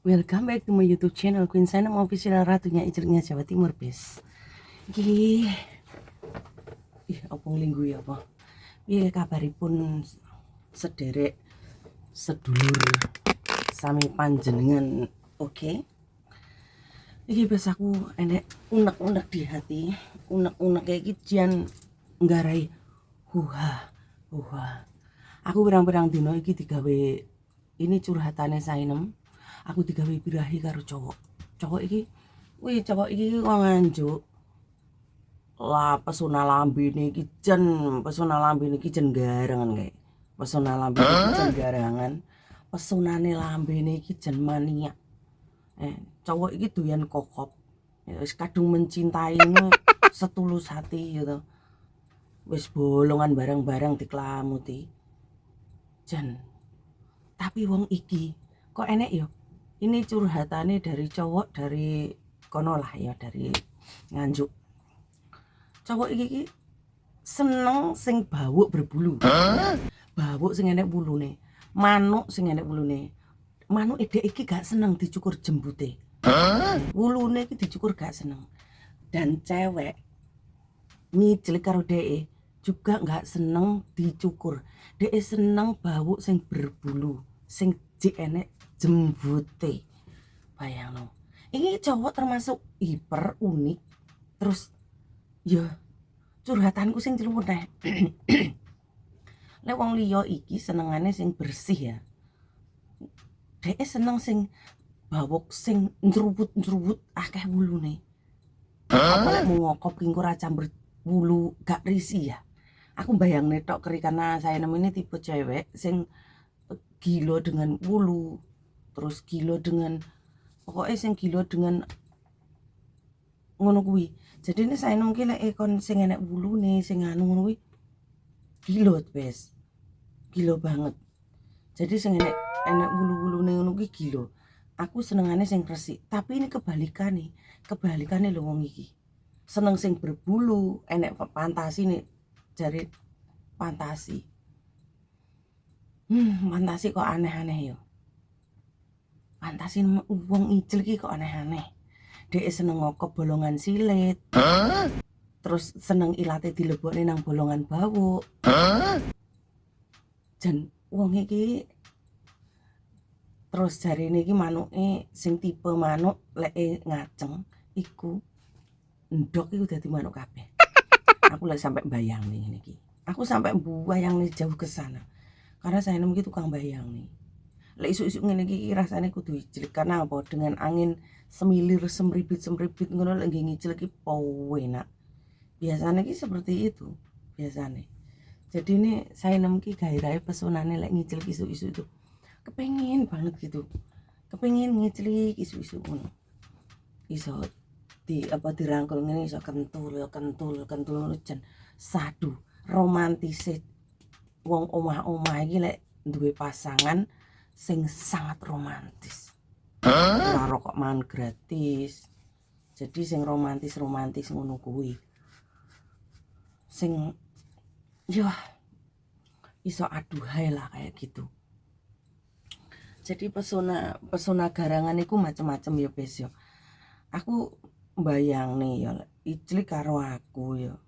Welcome back to my YouTube channel Queen Sanam Official, ratunya Icelnya Jawa Timur, bes. Ih, apa nglinggu ya apa? Piye kabaripun sederek sedulur sami panjenengan, oke? Iki bes aku enek unek-unek di hati, unek-unek kayak kijian nggarai huha. Aku berang-berang dino iki digawe ini curhatane Sainem. Aku digawe birahi karo cowok iki wong nganjuk lah pesona lambene iki jen garangan kae pesona lambene iki jen garangan pesonane lambene iki jen maniak cowok iki doyan kokop wis kadung mencintaimu setulus hati gitu wis bolongan bareng-bareng diklamuti jen tapi wong iki kok enek yo. Ini curhatannya dari cowok dari kono lah ya, dari Nganjuk. Cowok iki seneng sing bawuk berbulu. Bawuk sing enek bulune. Manuk sing enek bulune. Manuk edek iki gak seneng dicukur jembute. Wulune iki dicukur gak seneng. Dan cewek ngijlik karo dheke juga gak seneng dicukur. Dheke seneng bawuk sing berbulu, sing jek enek jembute. Bayangno. Ini cowok termasuk hiper unik. Terus ya curhatanku sing celuneh. Lek wong liya iki senengane sing bersih ya. Dhek seneng sing bawuk sing njrubut-njrubut akeh wulune. Apa lek mau ngokop ki ora campur wulu gak risih ya. Aku bayangne tok karena saya ini tipe cewek sing gila dengan wulu. Terus gila dengan pokoknya sing gila dengan ngono kuwi. Jadi ini saya mungkin lek kon sing enek wulune sing anu ngono kuwi gila bes. Gila banget. Jadi sing enek wulu-wulune ngono kuwi gila. Aku senengane sing resik, tapi ini kebalikane lho wong iki. Seneng sing berbulu, enek fantasi nih jari fantasi. Fantasi kok aneh-aneh yo. Fantasi wong ijel ki kok aneh-aneh. Dhek seneng ngokop bolongan silit. Terus seneng ilate dilebokne nang bolongan bawuk. Jan wong iki terus jarine iki manuke sing tipe manuk lek ngaceng iku ndok iku dadi manuk kabeh. Aku lek sampai bayang nih ngene iki. Aku sampai bayang nih jauh ke sana. Karena saya nemu tukang bayang nih. Lek isu-isu ngene iki rasane kudu ijlik karena apa? Dengan angin semilir semribit ngono lek ngijil iki enak. Biasanya iki seperti itu, biasanya. Jadi ini saya nemu ki gairahe pesonane lek ngijil isu-isu itu. Kepengin banget gitu. Kepengin ngijlik isu-isu ngono. Iso dirangkul ngene iso kentul ngono jan sadu romantis wong omah-omah iki lek duwe pasangan sing sangat romantis. Ora rokok mangan gratis. Jadi sing romantis ngono kuwi. Sing ya iso aduhai lah kayak gitu. Jadi pesona garangan iku macam-macam ya bes yo. Aku bayang nih ya ijlik karo aku ya.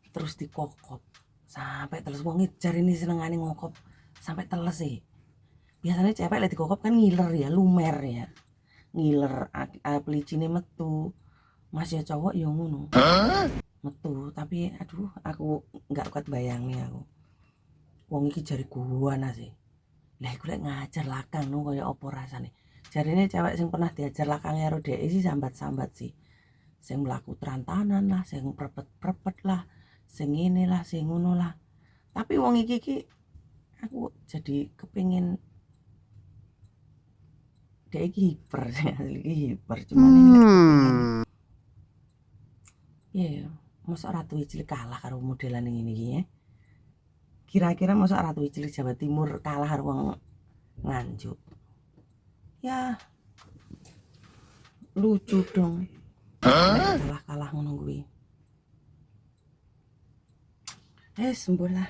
Terus dikokop sampai teles wong jar ini senengane ngokop sampai teles sih. Biasanya cewek lek dikokop kan ngiler ya, lumer ya. Ngiler pelicine metu. Mas ya cowok ya ngono. Metu, tapi aduh aku enggak kuat bayangnya aku. Wong iki jari guwana sih. Lah iku lek ngajar lakang no kaya apa rasane. Jarine cewek sing pernah diajar lakang karo dhek sih sambat-sambat sih. Sing mlaku trantanan lah, sing prepet-prepet lah, sing ngene lah, sing ngono lah. Tapi wong iki aku jadi kepengin dhek iki hiper cuman kepengin. Ya, mosok Ratu Ijlik kalah karo modelan ngene iki ya. Kira-kira mosok Ratu Ijlik Jawa Timur kalah karo wong Nganjuk. Ya lucu dong. Kalah ngono kuwi. Sembuh lah.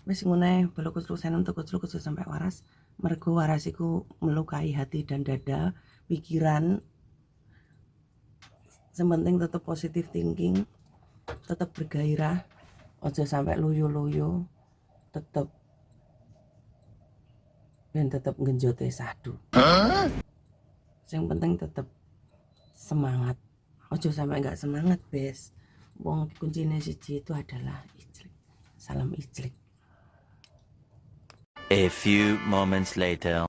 Wis ngono ae, bolo kuclu senem tuku sampai waras. mergo waras iku melukai hati dan dada, pikiran. Sementing tetap positive thinking, tetap bergairah, ojo sampai loyo-loyo, tetap dan tetap ngenjote sadu. Yang penting tetap semangat, ojo sampai nggak semangat bes. Wong kuncinya siji itu adalah ijlik. Salam ijlik. A few moments later.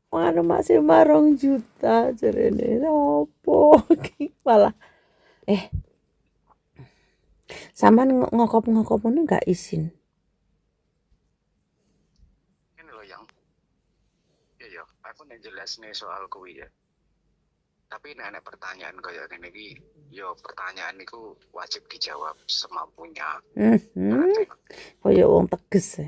Mana masih 2 juta jarene opo malah sampean ngokop-ngokop ngono gak izin. Ini loh yang ya aku nek jelasne soal kuwi ya. Tapi nek pertanyaan kayak gini iki, yo pertanyaan itu wajib dijawab semampunya. Kaya wong teges e.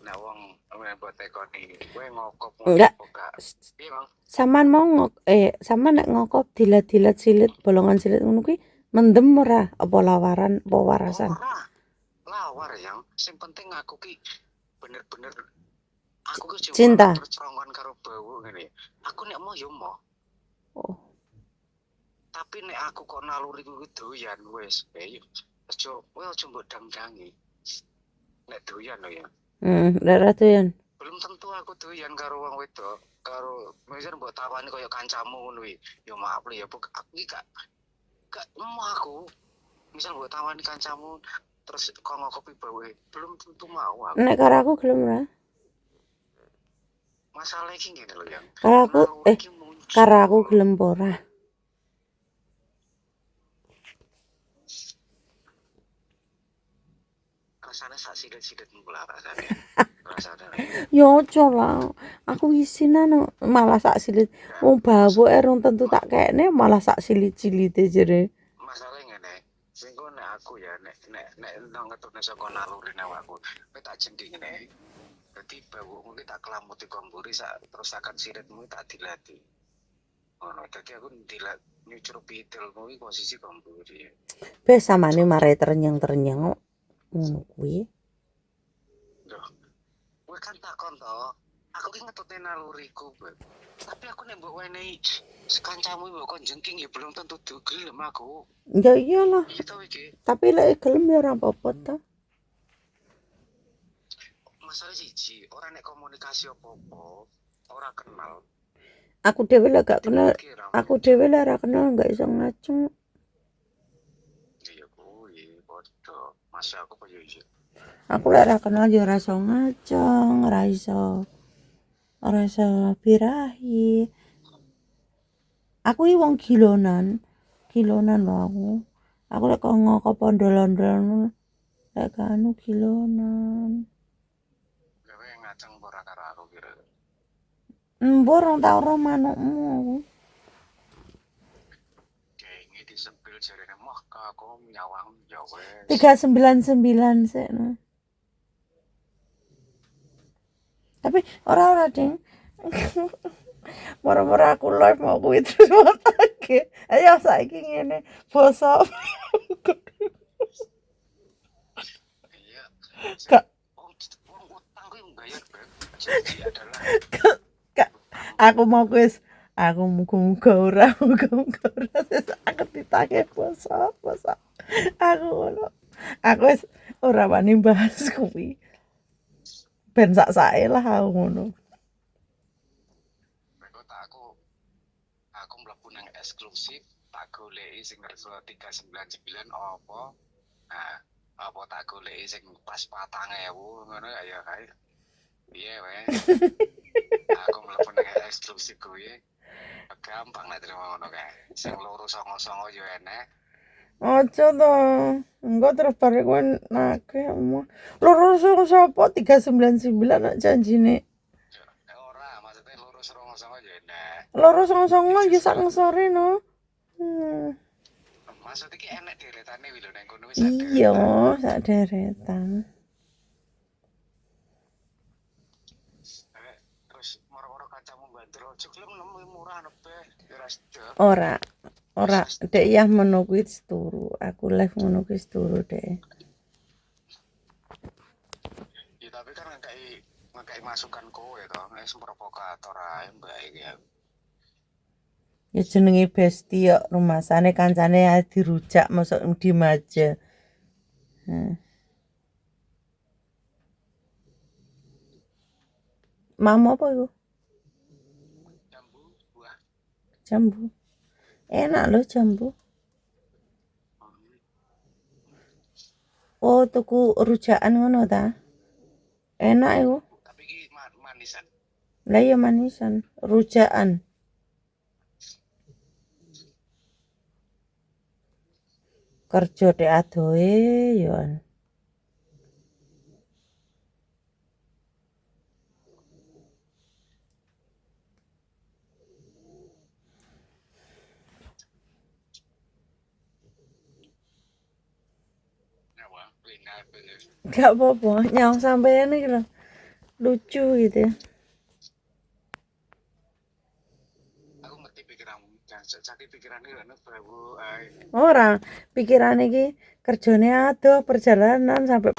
Nah wong buat tekoni, kowe ngokop Enggak. Iya, Bang. Sampean mau sampean nek ngokop dilat-dilat silit bolongan silit ngono kuwi mendem ora apa lawaran apa warasan? Lawar yang sing penting aku ki bener-bener aku ki Cinta. tercerongkon karo bau ngene. Aku nek mau yo mau. Oh. Tapi nek aku kok naluri kuwi doyan wis, aja mbok dang-dangi. Nek doyan lho ya. Ora doyan. Belum tentu aku doyan karo wong wedok, karo misal mbok tawani kaya kancamu ngono kuwi. Ya maaf lho ya, aku iki gak mau aku. Misal mbok tawani kancamu terus kok ngokopi bawe, belum tentu mau aku. Nek karo aku gelem ora? Masalah iki ngene lho ya. Karo aku gelem ora? Rasane sak sidet-sidet mula rasane. Rasane. Ya aja lah. Aku isinan malah sak silit. Wong bawoke rong tentu tak kekne malah sak silit-silite jere. Masalah ngene. Sing nek aku ya nek ngetune saka naluri awakku. Kowe tak jendhi ngene. Dadi bawukmu ki tak kelamuti komburi terus akan siritmu tak dilatih. Ngono, dadi aku dilat nyucur pitilmu ki posisi komburi. Wes samane mare ternyang-ternyang ngono kuwi. Loh. Kowe kan takon to. Aku ki ngetutne naluriku, Beb. Tapi aku nek mbok wenehi kancamu mbok kon jengking ya belum tentu gelem aku. Ya iyalah. Iya to iki. Tapi lek gelem ya ora apa-apa ta. Masalah siji, ora nek komunikasi apa-apa, ora kenal. Aku dhewe lek gak kenal, aku dhewe lek ora kenal gak iso ngacung. Iya kuwi padha. Masih aku koyo iya. Aku lek ora kenal ya ora iso ngacung, ora iso birahi. Aku iki wong gilonan lho aku. Aku lek kok ngokop ondol-ondol lek anu gilonan. Gawe ngaceng ora karo aku kira. Mbok rong tau ro manukmu aku. Kayaknya disepil jarene mah aku nyawang ya wes. 399 sik no. Tapi ora ding. Moro-moro aku live mau kuwi terus motake. Ayo saiki ngene basa. Iya. Kak, Wong utang kuwi mbayar, Beb. Janji adalah aku mau wis aku muga-muga ora aku ditake basa. Aku ngono. Aku wis ora wani bahas kuwi. Ben sak-sake lah aku ngono. Aku mlebu nang eksklusif, tak goleki sing reso 399 apa. Nah, apa tak goleki sing pas 4.000 ngono ya kae. Piye wae. Aku mlebu nang eksklusif kuwi. Gampang nek terima ngono kae. Sing loro songo-songo yo enek. Aja to. Engko terus bare kowe nake omong. Loro sapa 399 nak janjine. Ora, maksudnya loro songo-songo yo enek. Loro songo-songo ya sak ngesore no. Maksud iki enek deretane wi lho nang kono wis Iya, sak deretan. Terus moro-moro kancamu bandel aja gelem nemu murah nepe. Ora. Dek ya ngono kuwi turu. Aku live ngono kuwi turu dek. Ya tapi kan ngekai masukan kowe to, wis provokator ae baik ya. Ya jenenge bestie kok rumasane kancane ae dirujak masuk diem aja. Mama apa iku? Jambu buah. Jambu. Enak loh jambu. Oh, tuku rujakan ngono ta? Enak iku. Tapi iki manisan. Lah ya manisan, rujakan. Kerja dek adoe yo. Ya wah, pengen pengen. Gak apa-apa, nyong sampean iki lho. Lucu gitu ya. Aku ngerti pikiranmu, dan sakit pikiran iki lho Prabu ae. Ora, pikiran iki kerjane adoh perjalanan sampai